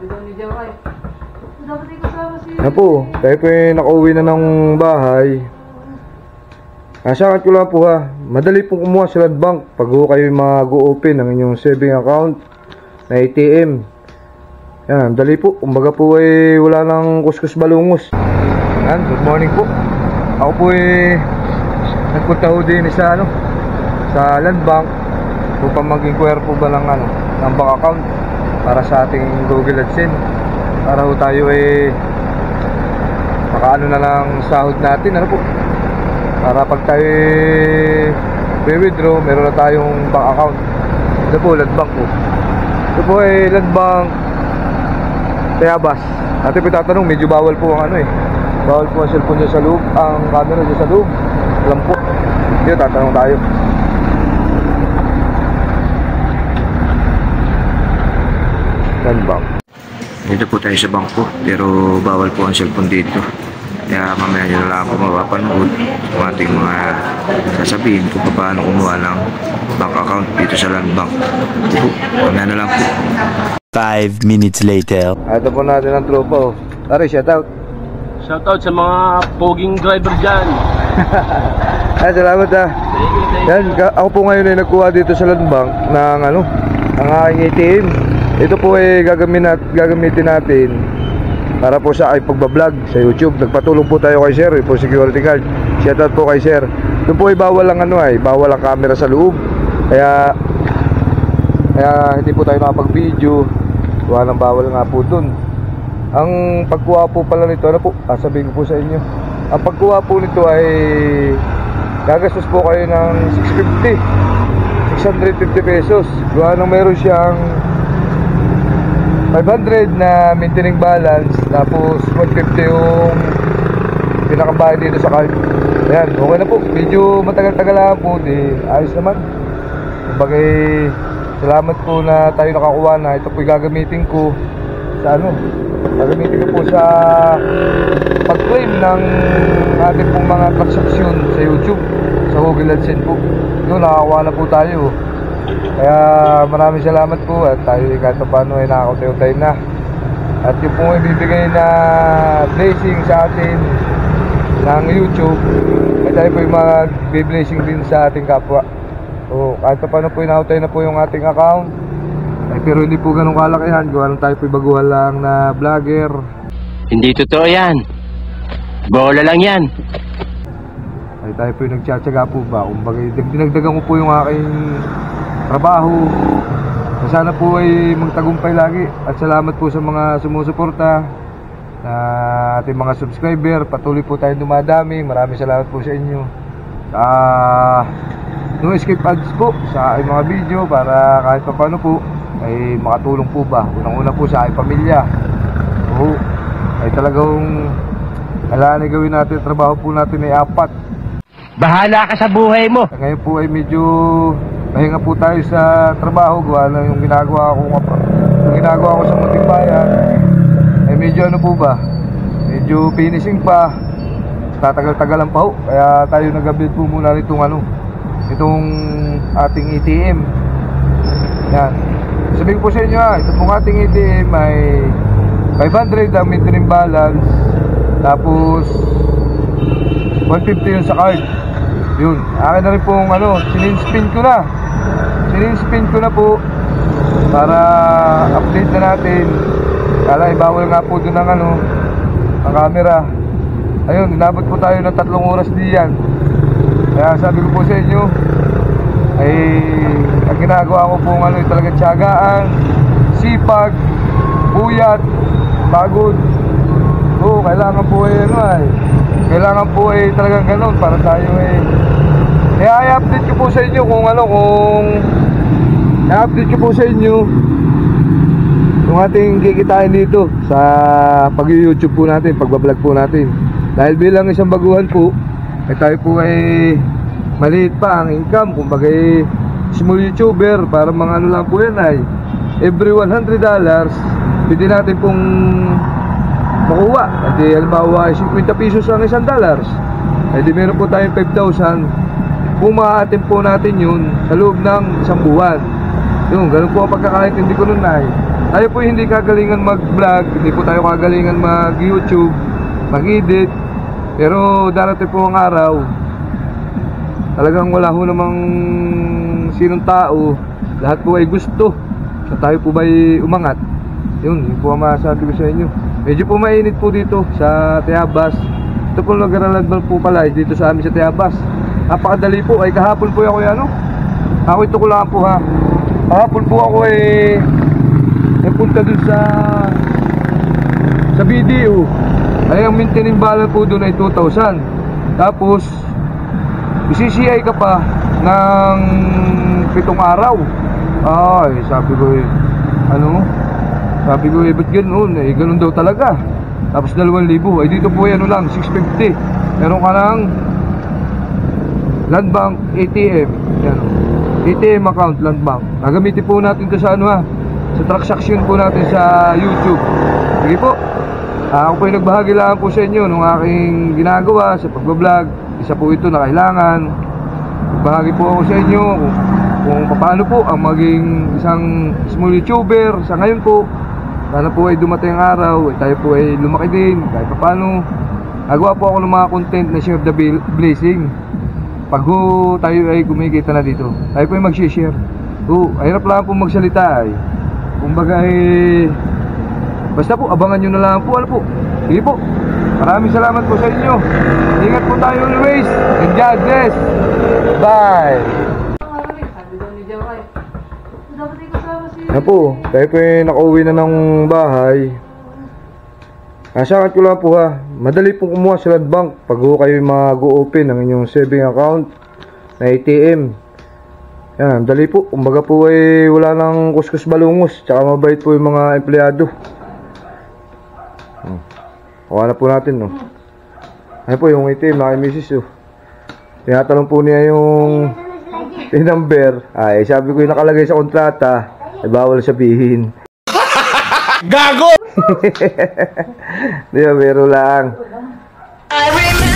Ano po, tayo po nakauwi na ng bahay. Nasakat ko lang po ha, madali po kumuha sa Land Bank pag kayo mag-open ng inyong saving account na ATM. Yan, dali po, kumbaga po wala nang kuskus balungos. Yan, good morning po. Ako po nagpunta ho din sa Land Bank upang mag-inquire po ba ng bank account para sa ating Google AdSense, para ho tayo makaano na lang sahod natin, po, para pag tayo withdraw, meron na tayong bank account. Ito po, Land Bank po. Ito po Land Bank Tayabas. Ate po tatanong, medyo bawal po ang bawal po ang cellphone dyan sa loob, ang camera dyan sa loob. Alam po, dito tatanong tayo. Land Bank. Dito po tayo sa bangko, pero bawal po ang cellphone dito. Kaya mamaya nyo na lang ako mapapanood kung ating mga sasabihin kung paano kumuha ng bank account dito sa Land Bank. Ito po, mamaya na lang po. 5 minutes later. Ito po natin ang tropa. Tari, shout out. Shout out sa mga poging driver dyan. Ay, salamat ha. Yan, ako po ngayon ay nagkuha dito sa Land Bank ng ang aking ATM. Ito po gagamitin natin para po sa pagbablog sa YouTube. Nagpatulong po tayo kay Sir po security guard. Shout out po kay Sir. Doon po bawal ang bawal ang camera sa loob. Kaya hindi po tayo nakapag-video. Nang bawal nga po doon. Ang pagkuha po pala nito, sabihin ko po sa inyo. Ang pagkuha po nito ay gagastos po kayo ng 650 pesos. Gawa nang meron siyang 500 na maintaining balance, tapos 150 yung pinakabayad dito sa card. Ayan, okay na po. Medyo matagal-tagal lang po, ayos naman. Bagay, salamat po na tayo nakakuha na. Ito po gagamitin ko sa gagamitin ko po sa pag-claim ng ating pong mga transaksyon sa YouTube, sa Google AdSense po. Doon nakakuha na po tayo. Kaya maraming salamat po, at tayo kahit paano ay nakakutay-utay na. At yung pong ibibigay na blessing sa atin ng YouTube, ay tayo po yung mag-blessing din sa ating kapwa. So kahit paano po inautay na po yung ating account, pero hindi po ganun kalakihan. Gawa lang tayo po baguhan lang na vlogger. Hindi totoo yan. Bola lang yan. Ay tayo po yung nagtsatsaga po ba. Kumbaga dinagdagan ko po yung aking trabaho. Sana po ay magtagumpay lagi. At salamat po sa mga sumusuporta, na ating mga subscriber. Patuloy po tayong dumadami. Maraming salamat po sa inyo. No escape ads po sa aking mga video, para kahit pa paano po ay makatulong po ba. Unang-una po sa aking pamilya. Ay talagang kailangan na gawin natin. Trabaho po natin ay 4. Bahala ka sa buhay mo. Ngayon po ay medyo pahinga po tayo sa trabaho. Gawa na yung ginagawa ko sa munting bayan ay medyo po ba, medyo finishing pa, tatagal-tagalan pa ho. Kaya tayo nag-update po muna itong ating ATM. Yan, sabihin ko sa inyo ito pong ating ATM ay 500 ang maintaining balance, tapos 150 yun sa card. Yun, akin na rin pong sininspin ko na po para update na natin. Kala ibawal nga po doon ang camera. Ayun, inabot po tayo ng 3 oras diyan. Kaya sabi ko po sa inyo ay ang ginagawa ko po talagang tiyagaan, sipag, puyat, pagod. Kailangan po kailangan po talagang ganun para tayo kaya i-update ko po sa inyo i-update ko po sa inyo yung ating kikitain dito sa pag-YouTube po natin, pagbablog po natin. Dahil bilang isang baguhan po, tayo po maliit pa ang income. Kumbaga small YouTuber, para mga lang po yan ay every $100 pwede natin pong makuha. At halimbawa 50 pesos ang $1, di meron po tayong 5,000. Pumaatin po natin yun sa loob ng isang buwan. Yung, ganun po ang pagkakaintindi ko nun, Nay. Tayo po hindi kagalingan mag-vlog, hindi po tayo kagalingan mag-YouTube, mag-edit. Pero darating po ang araw, talagang wala ho namang sinong tao, lahat po ay gusto na tayo po ba'y umangat. Yun po ang masasabi ko sa inyo. Medyo po mainit po dito sa Tayabas. Ito po nag-araladbal po pala dito sa amin sa Tayabas. Napakadali po, ay kahapon po ako ako ito ko lang po ha. Kahapon po ako ay napunta dun sa BDO. Ay ang maintaining balance po dun ay 2,000. Tapos CCI ka pa ng 7 araw. Ay sabi ko sabi ko ba't ganun? Ganun daw talaga. Tapos 2,000. Ay dito po yan lang 650. Meron ka ng Land Bank ATM. Yan, ATM account Land Bank. Gagamitin po natin ito sa sa transaction po natin sa YouTube. Sige po. Ako po yung nagbahagi lang po sa inyo ng aking ginagawa sa pagbablog. Isa po ito na kailangan. Nagbahagi po ako sa inyo kung paano po ang maging isang small YouTuber sa ngayon po. Sana po ay dumating ang araw, tayo po ay lumaki din kahit paano. Nagawa po ako ng mga content na share the blessing. Pag tayo ay kumikita na dito, tayo po ay mag-share. Hirap lang po magsalita kumbaga basta po abangan nyo na lang po. Ano po? Sige po. Maraming salamat po sa inyo. Ingat po tayo always. And God bless. Bye. Ano po, tayo po ay nakauwi na ng bahay. Nasakat ko lang po ha. Madali pong kumuha sa Land Bank pag kayo mag-open ng inyong saving account na ATM. Yan, dali po. Kumbaga po ay wala nang kuskus balungos. Tsaka mabait po yung mga empleyado. Kuha na po natin Ayan po yung ATM na kay Mrs. Tinatanong po niya yung number. Ay sabi ko yung nakalagay sa kontrata ay bawal sabihin. Gago! Di ba, meron lang. I remember